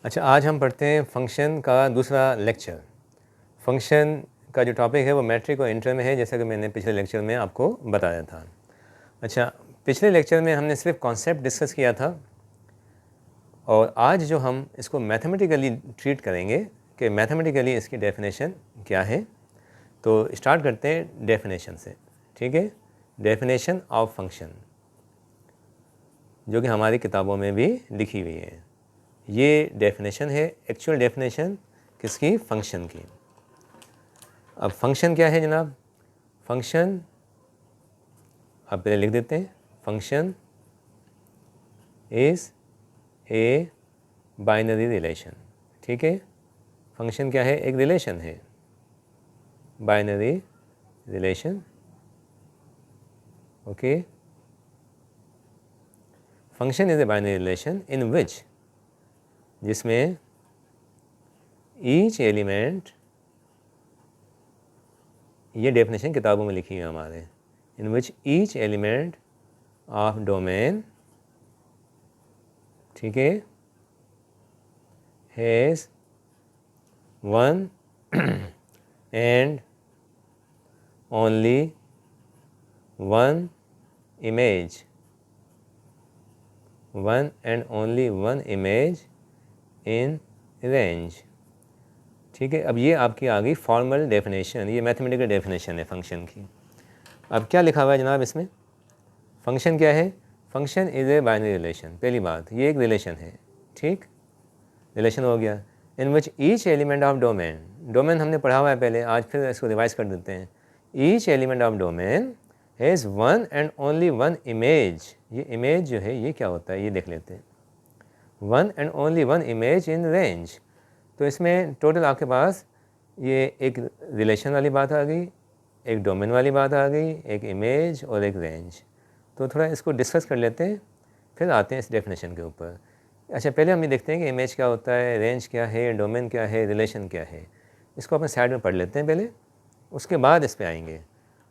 अच्छा, आज हम पढ़ते हैं फंक्शन का दूसरा लेक्चर। फंक्शन का जो टॉपिक है वो मैट्रिक और इंटर में है, जैसा कि मैंने पिछले लेक्चर में आपको बताया था। अच्छा, पिछले लेक्चर में हमने सिर्फ कॉन्सेप्ट डिस्कस किया था और आज जो हम इसको मैथमेटिकली ट्रीट करेंगे कि मैथमेटिकली इसकी डेफिनेशन क्या है। तो स्टार्ट करते हैं डेफिनेशन से, ठीक है। डेफिनेशन ऑफ फंक्शन जो कि हमारी किताबों में भी लिखी हुई है। ये डेफिनेशन है, एक्चुअल डेफिनेशन किसकी? फंक्शन की। अब फंक्शन क्या है जनाब? फंक्शन आप पहले लिख देते हैं, function is a binary relation, ठीक है। फंक्शन क्या है? एक रिलेशन है, binary relation, okay. Function is a binary relation in which, जिसमें ईच एलिमेंट, ये डेफिनेशन किताबों में लिखी है हमारे, in which each element of domain, ठीक है, has one and only one image, one and only one image in range, ठीक है। अब ये आपकी आ गई फॉर्मल डेफिनेशन, ये मैथमेटिकल डेफिनेशन है फंक्शन की। अब क्या लिखा हुआ है जनाब इसमें? फंक्शन क्या है? Function is a binary relation. पहली बात, ये एक रिलेशन है, ठीक, रिलेशन हो गया। In which each element of domain, domain हमने पढ़ा हुआ है पहले, आज फिर इसको रिवाइज कर देते हैं। Each element of domain has one and only one image. ये इमेज जो है ये क्या होता है ये देख लेते हैं। One and only one image in range, तो इसमें टोटल आपके पास ये एक रिलेशन वाली बात आ गई, एक डोमेन वाली बात आ गई, एक इमेज और एक रेंज। तो थोड़ा इसको डिस्कस कर लेते हैं, फिर आते हैं इस डेफिनेशन के ऊपर। अच्छा, पहले हम ये देखते हैं कि इमेज क्या होता है, रेंज क्या है, डोमेन क्या है, रिलेशन क्या है। इसको अपने साइड में पढ़ लेते हैं पहले, उसके बाद इस पर आएंगे।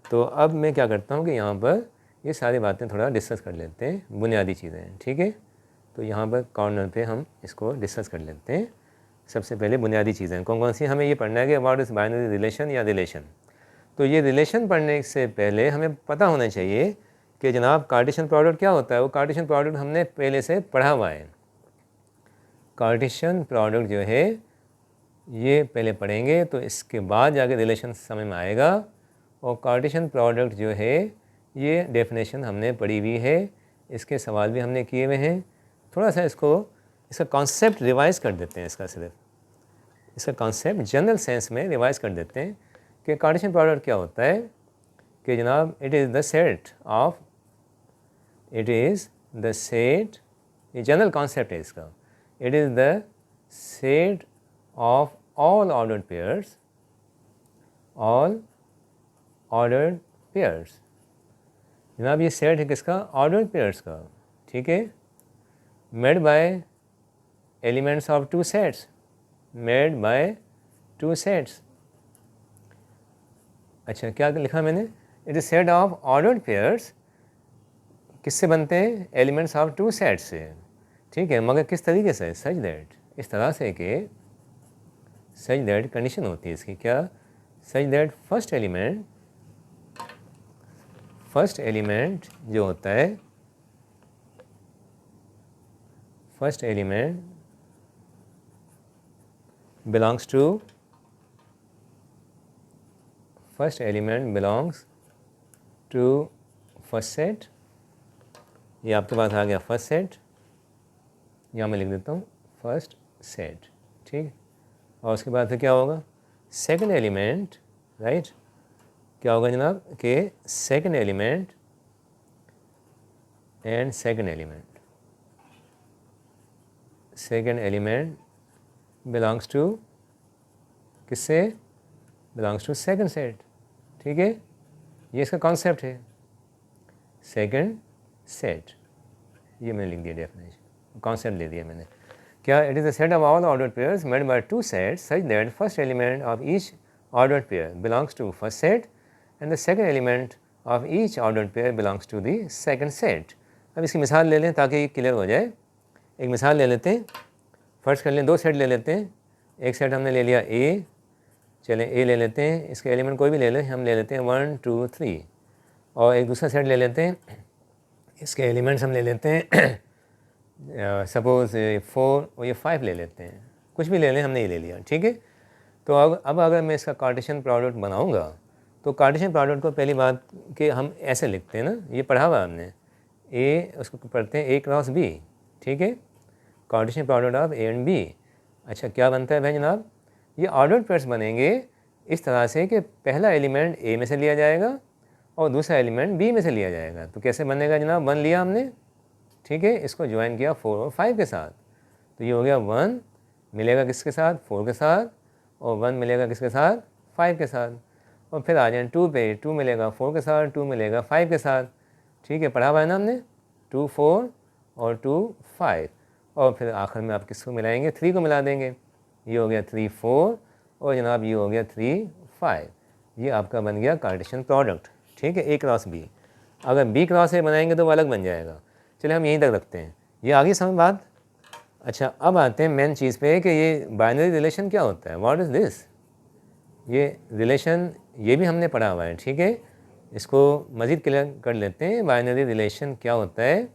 तो अब मैं क्या करता हूँ कि यहाँ पर ये सारी बातें थोड़ा डिस्कस कर लेते हैं, बुनियादी चीज़ें, ठीक है। तो यहाँ पर कॉर्नर पे हम इसको डिस्कस कर लेते हैं। सबसे पहले बुनियादी चीज़ें कौन कौन सी हमें ये पढ़ना है कि व्हाट इज़ बाइनरी रिलेशन या रिलेशन। तो ये रिलेशन पढ़ने से पहले हमें पता होना चाहिए कि जनाब कार्टेशियन प्रोडक्ट क्या होता है। वो कार्टेशियन प्रोडक्ट हमने पहले से पढ़ा हुआ है। कार्टेशियन प्रोडक्ट जो है ये पहले पढ़ेंगे तो इसके बाद जाके रिलेशन समझ में आएगा। और कार्टेशियन प्रोडक्ट जो है ये डेफिनेशन हमने पढ़ी हुई है, इसके सवाल भी हमने किए हुए हैं। थोड़ा सा इसका कॉन्सेप्ट रिवाइज कर देते हैं, इसका कॉन्सेप्ट जनरल सेंस में रिवाइज कर देते हैं कि कार्टेशियन प्रोडक्ट क्या होता है। कि जनाब it is the set of, it is the set, ये जनरल कॉन्सेप्ट है इसका। It is the set of all ordered pairs, all ordered pairs. जनाब ये सेट है किसका? ऑर्डर्ड पेयर्स का, ठीक है। Made by elements of two sets, made by two sets. अच्छा, क्या लिखा मैंने? It is set of ordered pairs, किससे बनते हैं? एलिमेंट्स ऑफ टू सेट्स से, ठीक है। मगर किस तरीके से? सच दैट, इस तरह से कि सच दैट कंडीशन होती है इसकी, क्या? सच दैट फर्स्ट एलिमेंट जो होता है, first element belongs to, first element belongs to first set। ये आपके पास आ गया फर्स्ट सेट, यहाँ मैं लिख देता हूँ फर्स्ट सेट, ठीक। और उसके बाद फिर क्या होगा? Second element, right. क्या होगा जनाब कि second element and second element belongs to, किससे? बिलोंग्स टू सेकंड सेट, ठीक है। ये इसका कॉन्सेप्ट है, सेकंड सेट। ये मैंने लिख दिया डेफिनेशन, कॉन्सेप्ट ले दिया मैंने। क्या? It is the set of all ordered pairs made by two sets such that first element of each ordered pair belongs to first set and the second element of each ordered pair belongs to the second set. अब इसकी मिसाल ले लें ताकि ये clear हो जाए। एक मिसाल ले लेते हैं। फर्स्ट कर लें, 2 सेट ले लेते हैं। एक सेट हमने ले लिया ए, चलें ए ले लेते हैं, इसके एलिमेंट कोई भी ले लें, हम ले लेते हैं 1 2 3। और एक दूसरा सेट ले लेते हैं, इसके एलिमेंट्स हम ले लेते हैं सपोज़ 4 और ये 5 ले लेते हैं, कुछ भी ले लें, हमने ये ले लिया, ठीक है। तो अब अगर मैं इसका कार्टेशियन प्रोडक्ट बनाऊंगा तो कार्टेशियन प्रोडक्ट को पहली बात कि हम ऐसे लिखते हैं ना, ये पढ़ा हुआ हमने, ए उसको पढ़ते हैं ए क्रॉस बी, ठीक है, Cartesian product of A and B. अच्छा क्या बनता है भाई जनाब, ये ऑर्डर्ड पेयर्स बनेंगे इस तरह से कि पहला एलिमेंट ए में से लिया जाएगा और दूसरा एलिमेंट बी में से लिया जाएगा। तो कैसे बनेगा जनाब, 1 लिया हमने, ठीक है, इसको ज्वाइन किया 4 और 5 के साथ, तो ये हो गया 1 मिलेगा किसके साथ, 4 के साथ, और 1 मिलेगा किसके साथ, 5 के साथ। और फिर आ जाए 2 पे, 2 मिलेगा 4 के साथ, 2 मिलेगा 5 के साथ, ठीक है, पढ़ा हुआ है ना हमने, 2 4 और 2 5। और फिर आखिर में आप किसको मिलाएंगे, 3 को मिला देंगे, ये हो गया 3 4 और जनाब ये हो गया 3 5। ये आपका बन गया कार्टेशियन प्रोडक्ट, ठीक है, ए क्रॉस बी। अगर बी क्रॉस ए बनाएंगे तो वो अलग बन जाएगा। चलिए हम यहीं तक रखते हैं, ये आगे समझ बात। अच्छा अब आते हैं मेन चीज़ पे कि ये बाइनरी रिलेशन क्या होता है, व्हाट इज़ दिस। ये रिलेशन ये भी हमने पढ़ा हुआ है, ठीक है, इसको मज़ीद क्लियर कर लेते हैं, बाइनरी रिलेशन क्या होता है।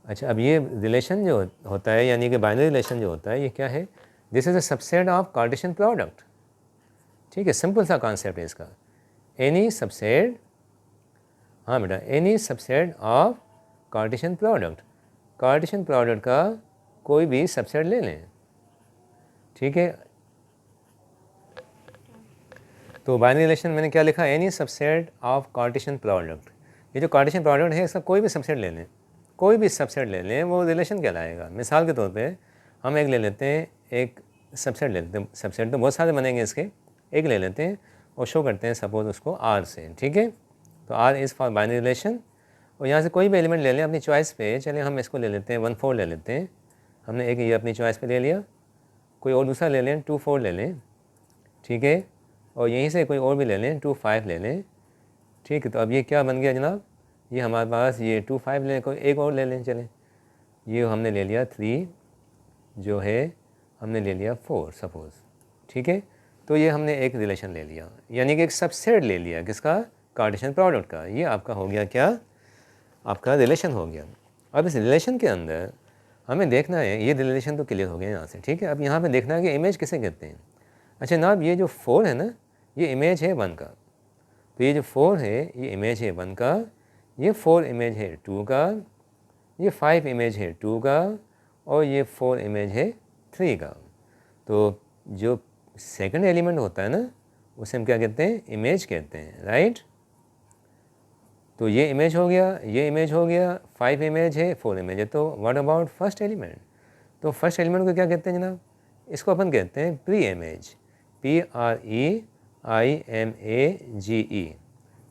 अच्छा अब ये रिलेशन जो होता है यानी कि बाइनरी रिलेशन जो होता है ये क्या है, this is a subset of Cartesian product, ठीक है, सिंपल सा कॉन्सेप्ट है इसका। एनी सबसेट, हाँ बेटा, any subset of Cartesian product, Cartesian product का कोई भी सबसेट ले लें, ठीक है। तो बाइनरी रिलेशन मैंने क्या लिखा, any subset of Cartesian product. ये जो कार्टेशियन प्रोडक्ट है इसका कोई भी सबसेट ले लें, कोई भी सबसेट ले लें वो रिलेशन कहलाएगा। मिसाल के तौर पे हम एक ले लेते हैं, एक सबसेट ले लेते हैं, सबसेट तो बहुत सारे बनेंगे इसके, एक ले लेते हैं और शो करते हैं सपोज उसको आर से, ठीक है। तो R is for binary relation, और यहाँ से कोई भी एलिमेंट ले लें अपनी चॉइस पे। चलिए हम इसको ले लेते हैं 1 4 ले लेते हैं, हमने एक ये अपनी चॉइस पे ले लिया, कोई और दूसरा ले लें 2 4 ले लें, ठीक है, और यहीं से कोई और भी ले लें 2 5 ले लें, ठीक है। तो अब ये क्या बन गया जनाब, ये हमारे पास ये 2 5 ले, कोई एक और ले लें, चलें ये हमने ले लिया 3 जो है, हमने ले लिया 4 सपोज़, ठीक है। तो ये हमने एक रिलेशन ले लिया, यानी कि एक सबसेट ले लिया किसका, कार्टेशियन प्रोडक्ट का। ये आपका हो गया क्या, आपका रिलेशन हो गया। अब इस रिलेशन के अंदर हमें देखना है, ये रिलेशन तो क्लियर हो गया यहाँ से, ठीक है। अब यहाँ पे देखना है कि इमेज किसे कहते हैं। अच्छा जनाब ये जो 4 है ना, ये इमेज है 1 का, तो ये जो 4 है ये इमेज है 1 का, ये 4 इमेज है 2 का, ये 5 इमेज है 2 का, और ये 4 इमेज है 3 का। तो जो सेकंड एलिमेंट होता है ना उसे हम क्या कहते हैं, इमेज कहते हैं, राइट। तो ये इमेज हो गया, ये इमेज हो गया, 5 इमेज है 4 इमेज है। तो व्हाट अबाउट फर्स्ट एलिमेंट, तो फर्स्ट एलिमेंट को क्या कहते हैं जनाब, इसको अपन कहते हैं प्री इमेज, PREIMAGE।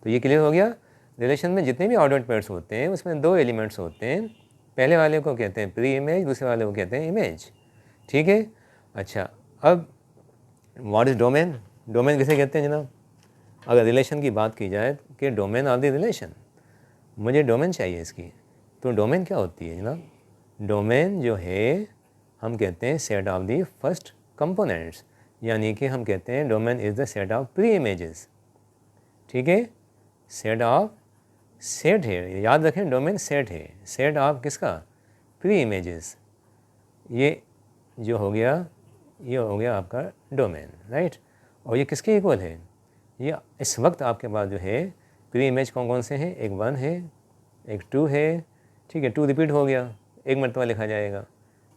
तो ये क्लियर हो गया। रिलेशन में जितने भी ऑर्डर्ड पेयर्स होते हैं उसमें 2 एलिमेंट्स होते हैं, पहले वाले को कहते हैं प्री इमेज, दूसरे वाले को कहते हैं इमेज, ठीक है। अच्छा अब व्हाट इज़ डोमेन, डोमेन किसे कहते हैं जनाब। अगर रिलेशन की बात की जाए कि डोमेन ऑफ द रिलेशन, मुझे डोमेन चाहिए इसकी, तो डोमेन क्या होती है जनाब, डोमेन जो है हम कहते हैं set of the first components, यानी कि हम कहते हैं domain is the set of pre images, ठीक है। सेट ऑफ, सेट है, याद रखें डोमेन सेट है, सेट ऑफ किसका, प्री इमेजेस। ये जो हो गया, ये हो गया आपका डोमेन, राइट। और ये किसके इक्वल है, ये इस वक्त आपके पास जो है प्री इमेज कौन कौन से हैं, एक 1 है, एक 2 है, ठीक है, 2 रिपीट हो गया, एक मरतबा लिखा जाएगा,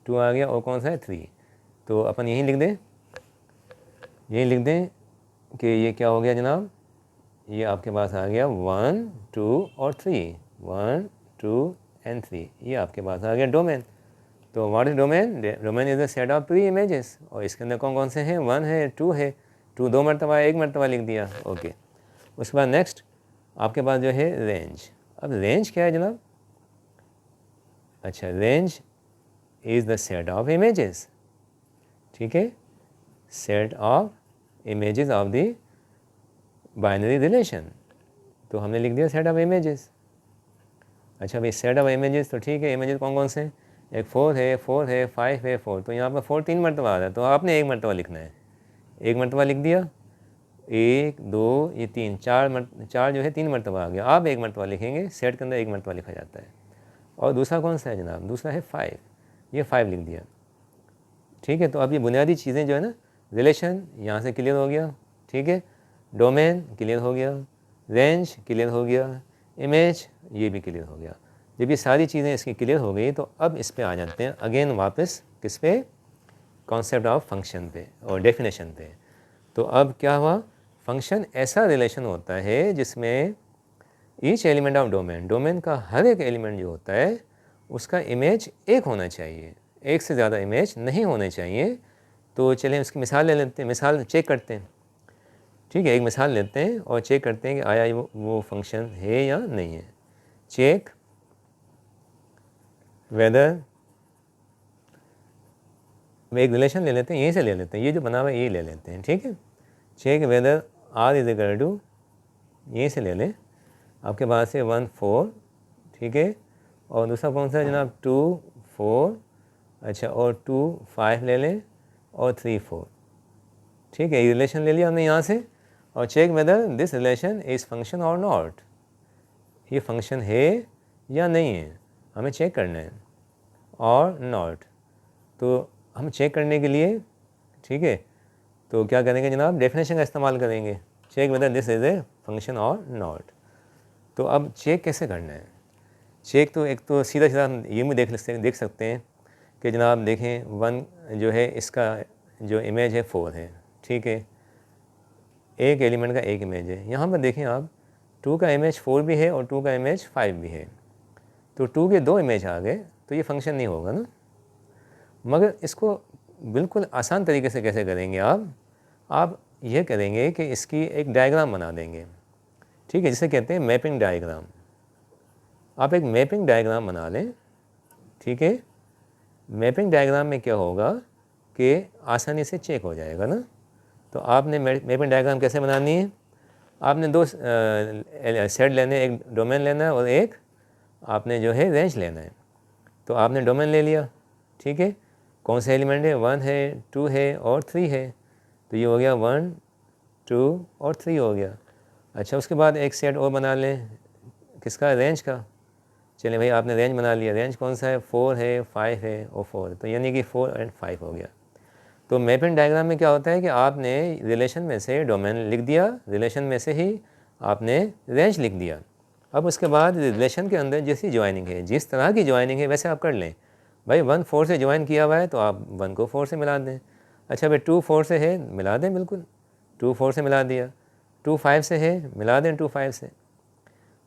2 आ गया, और कौन सा है 3। तो अपन यहीं लिख दें, यहीं लिख दें कि ये क्या हो गया जनाब, ये आपके पास आ गया 1 2 और 3, 1 2 एंड 3, ये आपके पास आ गया डोमेन। तो what is domain, domain is the set of pre images, और इसके अंदर कौन कौन से हैं, 1 है 2 है, 2 2 मरतबा, एक मरतबा लिख दिया, ओके। उसके बाद नेक्स्ट आपके पास जो है रेंज। अब रेंज क्या है जनाब, अच्छा range is the set of images, ठीक है, set of images of the binary relation. तो हमने लिख दिया सेट ऑफ इमेजेस। अच्छा भाई सेट ऑफ इमेजेस, तो ठीक है, इमेजेस कौन कौन से हैं, एक 4 है, 4 है, 5 है, 4, तो यहाँ पर 4 3 मरतबा आ रहा है, तो आपने एक मरतबा लिखना है, एक मरतबा लिख दिया, 1 2 ये 3 4 जो है 3 मरतबा आ गया, आप एक मरतबा लिखेंगे, सेट के अंदर एक मरतबा लिखा जाता है। और दूसरा कौन सा है जनाब, दूसरा है 5, ये 5 लिख दिया, ठीक है। तो अब ये बुनियादी चीज़ें जो है ना, रिलेशन यहाँ से क्लियर हो गया, ठीक है, डोमेन क्लियर हो गया, रेंज क्लियर हो गया, इमेज ये भी क्लियर हो गया। जब ये सारी चीज़ें इसकी क्लियर हो गई तो अब इस पे आ जाते हैं अगेन वापस किस पे, कॉन्सेप्ट ऑफ फंक्शन पे और डेफिनेशन पे। तो अब क्या हुआ, फंक्शन ऐसा रिलेशन होता है जिसमें each element of domain, domain का हर एक एलिमेंट जो होता है उसका इमेज एक होना चाहिए, एक से ज़्यादा इमेज नहीं होने चाहिए। तो चलिए उसकी मिसाल ले लेते हैं, मिसाल चेक करते हैं, ठीक है, एक मिसाल लेते हैं और चेक करते हैं कि आया वो फंक्शन है या नहीं है। चेक वेदर, एक रिलेशन ले लेते हैं, यहीं से ले लेते हैं, ये जो बना हुआ है ये ले लेते हैं, ठीक है। Check whether R is equal to, यहीं से ले लें, आपके पास है 1 4, ठीक है, और दूसरा कौन सा है जनाब 2 4, अच्छा, और 2 5 ले लें और 3 4, ठीक है, ये रिलेशन ले लिया हमने यहाँ से। और check whether this relation is function or not, ये फंक्शन है या नहीं है, हमें चेक करना है, और नॉट। तो हम चेक करने के लिए, ठीक है, तो क्या करेंगे जनाब, डेफिनेशन का इस्तेमाल करेंगे, check whether this is a function or not. तो अब चेक कैसे करना है, चेक तो एक तो सीधा सीधा ये भी देख सकते हैं कि जनाब देखें 1 जो है इसका जो इमेज है 4 है, ठीक है, एक एलिमेंट का एक इमेज है। यहाँ पर देखें आप 2 का इमेज 4 भी है और 2 का इमेज 5 भी है, तो 2 के 2 इमेज आ गए, तो ये फंक्शन नहीं होगा ना। मगर इसको बिल्कुल आसान तरीके से कैसे करेंगे आप ये करेंगे कि इसकी एक डायग्राम बना देंगे, ठीक है, जिसे कहते हैं मैपिंग डायग्राम। आप एक मैपिंग डायग्राम बना लें, ठीक है, मैपिंग डायग्राम में क्या होगा कि आसानी से चेक हो जाएगा ना। तो आपने मैपिंग डायग्राम कैसे बनानी है, आपने 2 सेट लेने, एक डोमेन लेना है और एक आपने जो है रेंज लेना है। तो आपने डोमेन ले लिया, ठीक है, कौन से एलिमेंट है, 1 है, 2 है और 3 है, तो ये हो गया 1 2 और 3 हो गया। अच्छा, उसके बाद एक सेट और बना लें, किसका, रेंज का। चलिए भाई आपने रेंज बना लिया, रेंज कौन सा है, 4 है, 5 है और 4, तो यानी कि 4 और 5 हो गया। तो मैपिंग डायग्राम में क्या होता है कि आपने रिलेशन में से डोमेन लिख दिया, रिलेशन में से ही आपने रेंज लिख दिया। अब उसके बाद रिलेशन के अंदर जैसी ज्वाइनिंग है, जिस तरह की ज्वाइनिंग है वैसे आप कर लें। भाई 1 4 से ज्वाइन किया हुआ है तो आप 1 को 4 से मिला दें। अच्छा भाई 2 4 से है, मिला दें, बिल्कुल 2 4 से मिला दिया। 2 5 से है, मिला दें 2 5 से।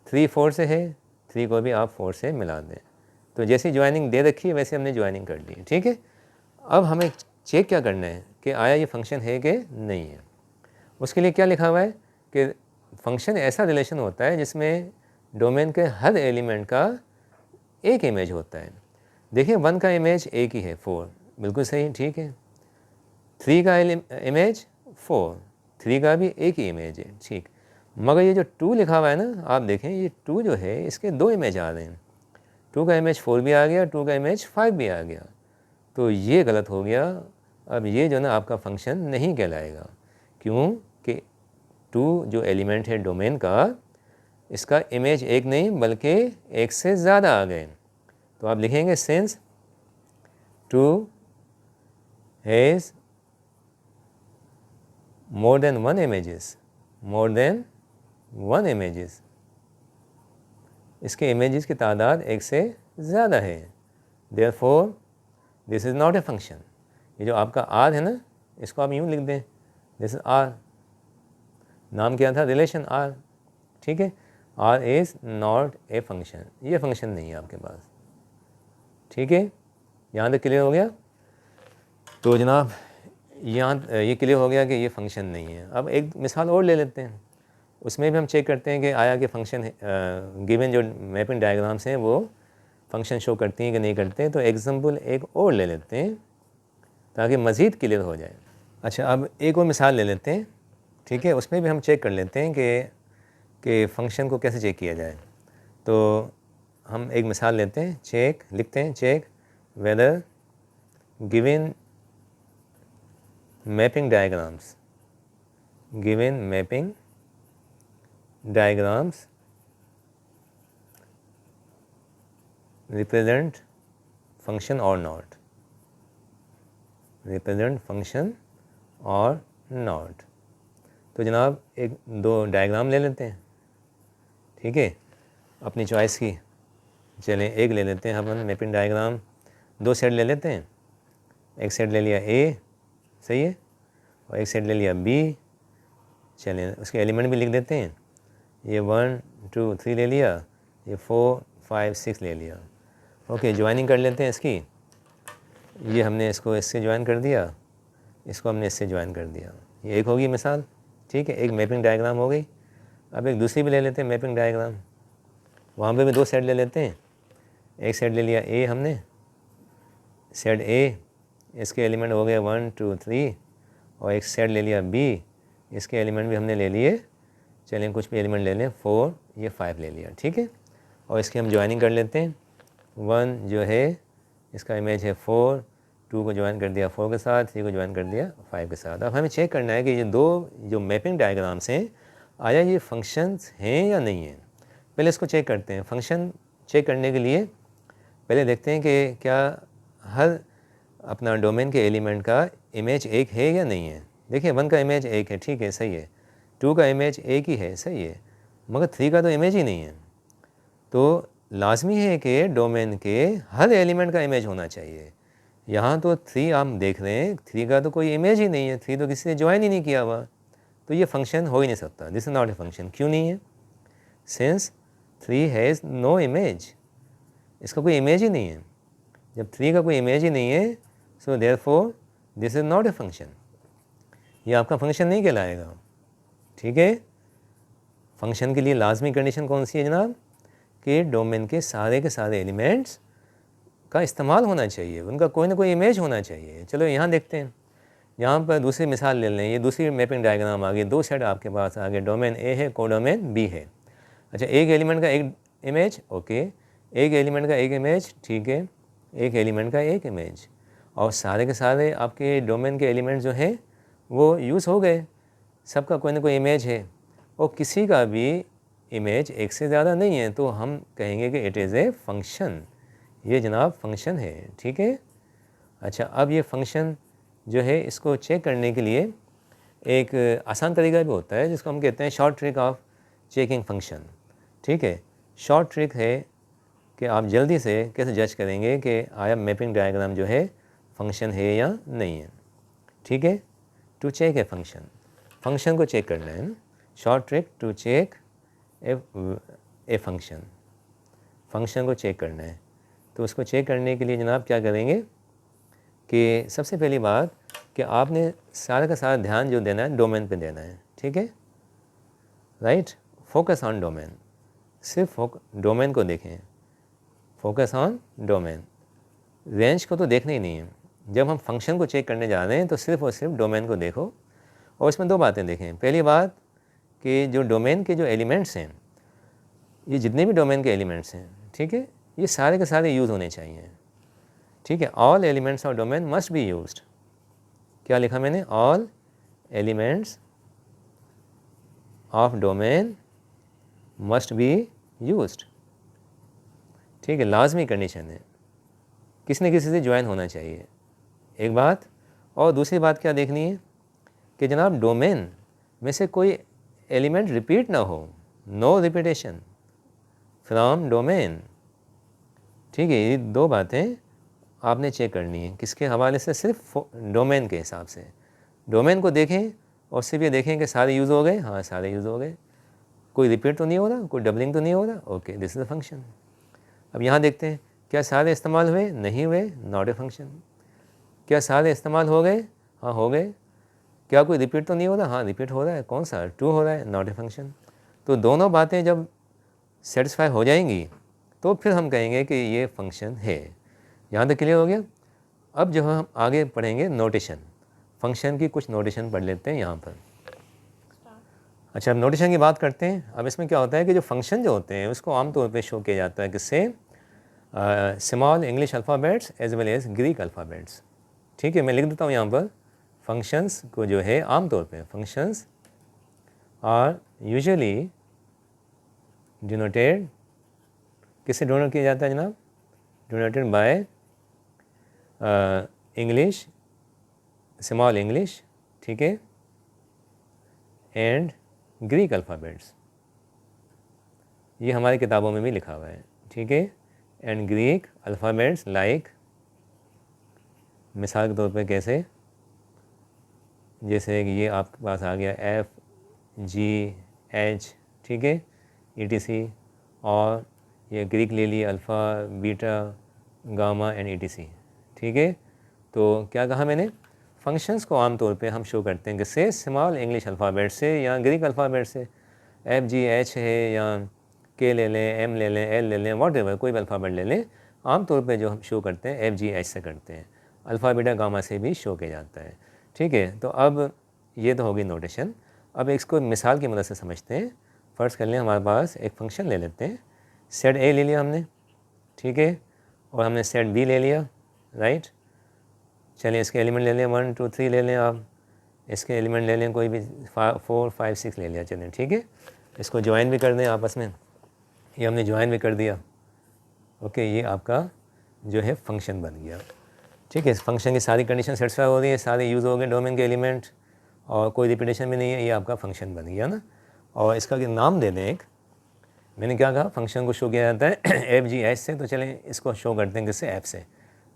3 4 से है, 3 को भी आप 4 से मिला दें। तो जैसी ज्वाइनिंग दे रखी है वैसे हमने ज्वाइनिंग कर ली, ठीक है। अब हमें चेक क्या करना है कि आया ये फंक्शन है कि नहीं है। उसके लिए क्या लिखा हुआ है कि फंक्शन ऐसा रिलेशन होता है जिसमें डोमेन के हर एलिमेंट का एक इमेज होता है। देखिए 1 का इमेज एक ही है, 4, बिल्कुल सही, ठीक है। 3 का इमेज 4, 3 का भी एक ही इमेज है, ठीक। मगर ये जो 2 लिखा हुआ है ना, आप देखें ये 2 जो है इसके 2 इमेज आ रहे हैं, 2 का इमेज 4 भी आ गया, 2 का इमेज 5 भी आ गया, तो ये गलत हो गया। अब ये जो ना आपका फंक्शन नहीं कहलाएगा, क्यों कि 2 जो एलिमेंट है डोमेन का, इसका इमेज एक नहीं बल्कि एक से ज़्यादा आ गए। तो आप लिखेंगे since 2 has more than 1 images, more than 1 images, इसके इमेजेस की तादाद एक से ज़्यादा है, therefore this is not a function. ये जो आपका आर है ना, इसको आप यूँ लिख दें, दिस इज आर, नाम क्या था, रिलेशन आर, ठीक है। R is not a function, ये फंक्शन नहीं है आपके पास, ठीक है। यहाँ तक क्लियर हो गया। तो जनाब यहाँ ये क्लियर हो गया कि ये फंक्शन नहीं है। अब एक मिसाल और ले लेते हैं, उसमें भी हम चेक करते हैं कि आया कि फंक्शन गिवन जो मैपिंग डायग्राम्स हैं वो फंक्शन शो करती हैं कि नहीं करते। तो एग्जाम्पल एक और ले लेते हैं ताकि मज़ीद क्लियर हो जाए। अच्छा, अब एक और मिसाल ले लेते हैं, ठीक है, उसमें भी हम चेक कर लेते हैं कि फ़ंक्शन को कैसे चेक किया जाए। तो हम एक मिसाल लेते हैं, चेक लिखते हैं, check whether given mapping diagrams represent function or not, तो जनाब एक दो डायग्राम ले लेते हैं, ठीक है, अपनी चॉइस की। चलें एक ले लेते हैं अपन मैपिंग डायग्राम, दो सेट ले लेते हैं, एक सेट ले लिया ए, सही है, और एक सेट ले लिया बी। चलें उसके एलिमेंट भी लिख देते हैं, ये 1 2 3 ले लिया, ये 4 5 6 ले लिया। ओके, ज्वाइनिंग कर लेते हैं इसकी। ये हमने इसको इससे ज्वाइन कर दिया, इसको हमने इससे ज्वाइन कर दिया, ये एक होगी मिसाल, ठीक है, एक मैपिंग डायग्राम हो गई। अब एक दूसरी भी ले लेते हैं मैपिंग डायग्राम, वहाँ पे भी दो सेट ले लेते हैं। एक सेट ले लिया ए हमने, सेट ए, इसके एलिमेंट हो गए 1 2 3, और एक सेट ले लिया बी, इसके एलिमेंट भी हमने ले लिए, चलें कुछ भी एलिमेंट ले लें, 4 ये 5 ले लिया, ठीक है। और इसकी हम ज्वाइनिंग कर लेते हैं। 1 जो है इसका इमेज है 4, 2 को ज्वाइन कर दिया 4 के साथ, 3 को ज्वाइन कर दिया 5 के साथ। अब हमें चेक करना है कि ये दो जो मैपिंग डायग्राम्स हैं, आया ये फंक्शंस हैं या नहीं हैं। पहले इसको चेक करते हैं। फंक्शन चेक करने के लिए पहले देखते हैं कि क्या हर अपना डोमेन के एलिमेंट का इमेज एक है या नहीं है। देखिए 1 का इमेज एक है, ठीक है, सही है, 2 का इमेज एक ही है, सही है, मगर 3 का तो इमेज ही नहीं है। तो लाजमी है कि डोमेन के हर एलिमेंट का इमेज होना चाहिए। यहाँ तो 3 आप देख रहे हैं, 3 का तो कोई इमेज ही नहीं है, 3 तो किसी ने ज्वाइन ही नहीं किया हुआ, तो ये फंक्शन हो ही नहीं सकता। This is not a function. क्यों नहीं है? सिंस 3 हैज़ नो इमेज, इसका कोई इमेज ही नहीं है। जब 3 का कोई इमेज ही नहीं है, so therefore this is not a function, ये आपका फंक्शन नहीं कहलाएगा, ठीक है। फंक्शन के लिए लाजमी कंडीशन कौन सी है जनाब, कि डोमेन के सारे एलिमेंट्स का इस्तेमाल होना चाहिए, उनका कोई ना कोई इमेज होना चाहिए। चलो यहाँ देखते हैं, यहाँ पर दूसरी मिसाल ले लें, ये दूसरी मैपिंग डायग्राम आ गई, दो सेट आपके पास आ गए, डोमेन ए है, कोडोमेन बी है। अच्छा, एक एलिमेंट का एक इमेज, ओके, एक एलिमेंट का एक इमेज, ठीक है, एक एलिमेंट का एक इमेज, और सारे के सारे आपके डोमेन के एलिमेंट जो हैं वो यूज़ हो गए, सबका कोई ना कोई इमेज है, और किसी का भी इमेज एक से ज़्यादा नहीं है, तो हम कहेंगे कि इट इज़ ए फंक्शन, ये जनाब फंक्शन है, ठीक है। अच्छा, अब ये फंक्शन जो है इसको चेक करने के लिए एक आसान तरीका भी होता है, जिसको हम कहते हैं short trick of checking function, ठीक है। शॉर्ट ट्रिक है कि आप जल्दी से कैसे जज करेंगे कि आया मैपिंग डायग्राम जो है फंक्शन है या नहीं है, ठीक है। To check a function, function को चेक करना है ना, short trick to check a function, function को चेक करना है। तो उसको चेक करने के लिए जनाब क्या करेंगे कि सबसे पहली बात कि आपने सारा का सारा ध्यान जो देना है डोमेन पे देना है, ठीक है, राइट। फोकस ऑन डोमेन, सिर्फ डोमेन को देखें, फोकस ऑन डोमेन, रेंज को तो देखना ही नहीं है। जब हम फंक्शन को चेक करने जा रहे हैं तो सिर्फ और सिर्फ डोमेन को देखो, और इसमें दो बातें देखें। पहली बात कि जो डोमेन के जो एलिमेंट्स हैं, ये जितने भी डोमेन के एलिमेंट्स हैं, ठीक है, ये सारे के सारे यूज़ होने चाहिए, ठीक है। All elements of domain must be used. क्या लिखा मैंने? All elements of domain must be used, ठीक है, लाजमी कंडीशन है, किसी न किसी से ज्वाइन होना चाहिए, एक बात। और दूसरी बात क्या देखनी है कि जनाब डोमेन में से कोई एलिमेंट रिपीट ना हो, नो रिपीटेशन फ्रॉम डोमेन, ठीक है। ये दो बातें आपने चेक करनी है, किसके हवाले से? सिर्फ डोमेन के हिसाब से। डोमेन को देखें और सिर्फ ये देखें कि सारे यूज़ हो गए, हाँ सारे यूज़ हो गए, कोई रिपीट तो नहीं हो रहा, कोई डबलिंग तो नहीं हो रहा, okay, this is a function. अब यहाँ देखते हैं, क्या सारे इस्तेमाल हुए? नहीं हुए, नॉट ए फंक्शन। क्या सारे इस्तेमाल हो गए? हाँ हो गए। क्या कोई रिपीट तो नहीं हो रहा? हाँ रिपीट हो रहा है, कौन सा? 2 हो रहा है, नॉट ए फंक्शन। तो दोनों बातें जब सेटिस्फाई हो जाएंगी तो फिर हम कहेंगे कि ये फंक्शन है। यहाँ तक क्लियर हो गया? अब जो हम आगे पढ़ेंगे नोटेशन, फंक्शन की कुछ नोटेशन पढ़ लेते हैं यहाँ पर। अच्छा, अब नोटेशन की बात करते हैं। अब इसमें क्या होता है कि जो फंक्शन जो होते हैं उसको आमतौर पे शो किया जाता है किससे? Small English alphabets as well as Greek alphabets. ठीक है, मैं लिख देता हूँ यहाँ पर फंक्शंस को जो है आमतौर पे फंक्शंस आर यूजुअली डिनोटेड, किससे डिनोट किया जाता है जनाब? Denoted by English, small English, ठीक है, एंड ग्रीक अल्फ़ाबेट्स। ये हमारी किताबों में भी लिखा हुआ है, ठीक है, एंड ग्रीक अल्फ़ाबेट्स लाइक, मिसाल के तौर पे कैसे, जैसे कि ये आपके पास आ गया एफ जी एच, ठीक है, ETC, और ये ग्रीक ले लिए alpha beta gamma and ETC, ठीक है। तो क्या कहा मैंने, फंक्शंस को आमतौर पे हम शो करते हैं किससे, स्मॉल इंग्लिश अल्फ़ाबेट से या ग्रीक अल्फ़ाबेट से, FGH है या K ले लें, M ले लें, L ले लें, वॉट कोई भी अल्फ़ाबेट ले लें, आमतौर पे जो हम शो करते हैं FGH से करते हैं, अल्फ़ा बीटा गामा से भी शो किया जाता है, ठीक है। तो अब ये तो होगी नोटेशन। अब इसको मिसाल की मदद से समझते हैं। फ़र्ज़ कर लें हमारे पास एक फ़ंक्शन ले लेते हैं, सेट A ले लिया हमने, ठीक है, और हमने सेट B ले लिया, राइट। चलिए इसके एलिमेंट ले लें 1 2 3 ले लें आप, इसके एलिमेंट ले लें कोई भी 4 5 6 ले लिया, चलें ठीक है। इसको ज्वाइन भी कर दें आपस में, ये हमने ज्वाइन भी कर दिया, ओके, ये आपका जो है फंक्शन बन गया, ठीक है। इस फंक्शन की सारी कंडीशन सेटिस्फाई हो रही है, सारे यूज़ हो गए डोमेन के एलिमेंट, और कोई रिपीटेशन भी नहीं है, ये आपका फंक्शन बन गया ना। और इसका नाम दे दें एक, मैंने क्या कहा, फंक्शन को शो किया जाता है FGH से, तो चलें इसको शो करते हैं किससे, ऐप से।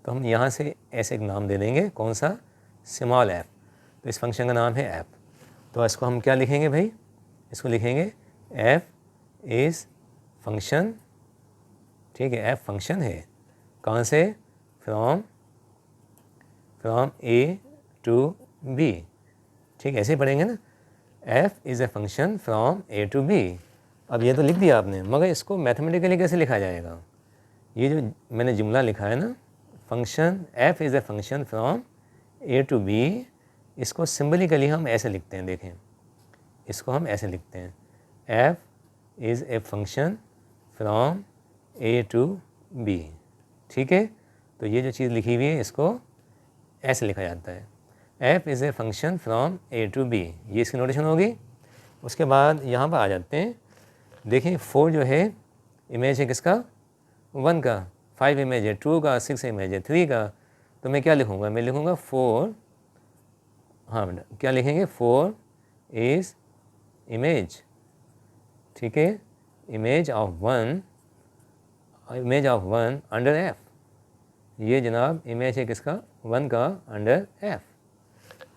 तो हम यहाँ से ऐसे एक नाम दे देंगे, कौन सा, स्मॉल ऐप। तो इस फंक्शन का नाम है ऐप। तो इसको हम क्या लिखेंगे भाई, इसको लिखेंगे ऐप इज़ फंक्शन, ठीक है, ऐप फंक्शन है, कहाँ से, फ्रॉम A to B, ठीक, ऐसे पढ़ेंगे ना, f is a function from A to B। अब ये तो लिख दिया आपने, मगर इसको मैथमेटिकली कैसे लिखा जाएगा, ये जो मैंने जुमला लिखा है ना, function f is a function from A to B, इसको सिम्बलिकली हम ऐसे लिखते हैं, देखें इसको हम ऐसे लिखते हैं, f is a function from A to B, ठीक है। तो ये जो चीज़ लिखी हुई है इसको ऐसे लिखा जाता है, f is a function from A to B, ये इसकी नोटेशन होगी। उसके बाद यहाँ पर आ जाते हैं, देखिए 4 जो है इमेज है किसका, 1 का, 5 इमेज है 2 का, 6 इमेज है 3 का। तो मैं क्या लिखूँगा, मैं लिखूँगा 4, हाँ बेटा क्या लिखेंगे, 4 इज़ इमेज, ठीक है, image of 1, image of 1 under F, ये जनाब इमेज है किसका, 1 का अंडर F।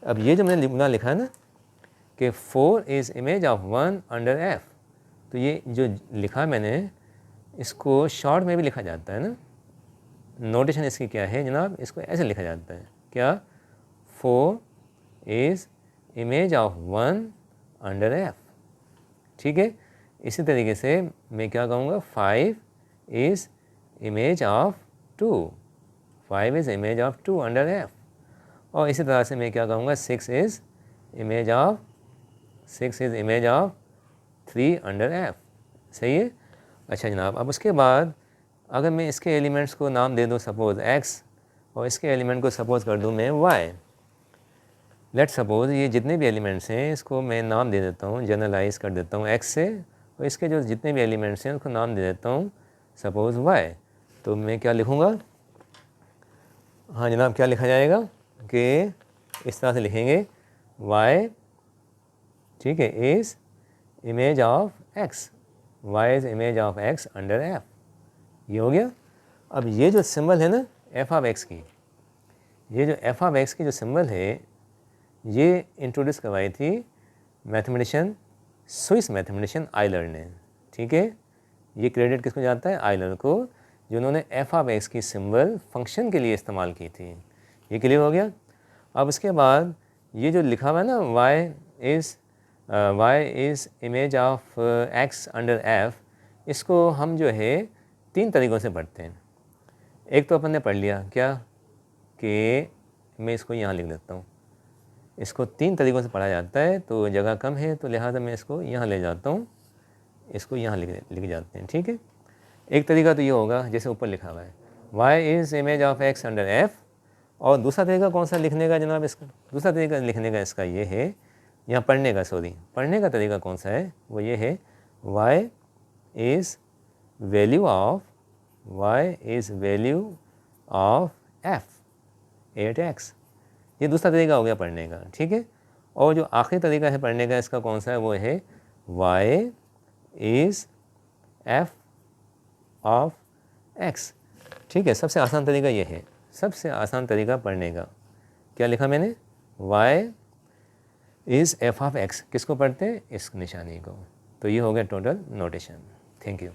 अब ये जो मैंने जुमला लिखा है ना कि 4 is image of 1 under F, तो ये जो लिखा मैंने इसको शॉर्ट में भी लिखा जाता है ना, नोटेशन इसकी क्या है जनाब, इसको ऐसे लिखा जाता है, क्या, 4 is image of 1 under F, ठीक है। इसी तरीके से मैं क्या कहूँगा, 5 is image of 2, 5 is image of 2 under F। और इसी तरह से मैं क्या कहूँगा, 6 is image of 3 under F, सही है। अच्छा जनाब, अब उसके बाद अगर मैं इसके एलिमेंट्स को नाम दे दूँ सपोज़ x, और इसके एलिमेंट को सपोज़ कर दूँ मैं y, लेट सपोज़ ये जितने भी एलिमेंट्स हैं इसको मैं नाम दे देता हूँ, जनरलाइज कर देता हूँ x से, और इसके जो जितने भी एलिमेंट्स हैं उसको नाम दे देता हूँ सपोज़ y। तो मैं क्या लिखूँगा, हाँ जनाब क्या लिखा जाएगा कि इस तरह से लिखेंगे y, ठीक है, is image of x, y is image of x under F, ये हो गया। अब ये जो सिंबल है ना f ऑफ x की, ये जो f ऑफ x की जो सिंबल है ये इंट्रोड्यूस करवाई थी मैथमेटिशियन, स्विस मैथमेटिशियन आइलर ने, ठीक है। ये क्रेडिट किसको जाता है, आइलर को, जिन्होंने f ऑफ x की सिंबल फंक्शन के लिए इस्तेमाल की थी। ये क्लियर हो गया। अब उसके बाद ये जो लिखा हुआ है ना y is image of x under f, इसको हम जो है 3 तरीक़ों से पढ़ते हैं। एक तो अपन ने पढ़ लिया क्या कि मैं इसको यहाँ लिख देता हूँ, इसको 3 तरीक़ों से पढ़ा जाता है, तो जगह कम है तो लिहाजा मैं इसको यहाँ ले जाता हूँ, इसको यहाँ लिख जाते हैं, ठीक है। एक तरीका तो ये होगा जैसे ऊपर लिखा हुआ है, y is image of x under f। और दूसरा तरीका कौन सा लिखने का जनाब इसका? दूसरा तरीका लिखने का इसका ये है, यहाँ पढ़ने का, सॉरी, पढ़ने का तरीका कौन सा है, वो ये है y is value of f at x। ये दूसरा तरीका हो गया पढ़ने का, ठीक है। और जो आखिरी तरीका है पढ़ने का इसका कौन सा है, वो है y is f of x, ठीक है। सबसे आसान तरीका ये है, सबसे आसान तरीका पढ़ने का। क्या लिखा मैंने, y is f of x, किसको पढ़ते हैं, इस निशानी को। तो ये हो गया टोटल नोटेशन। Thank you.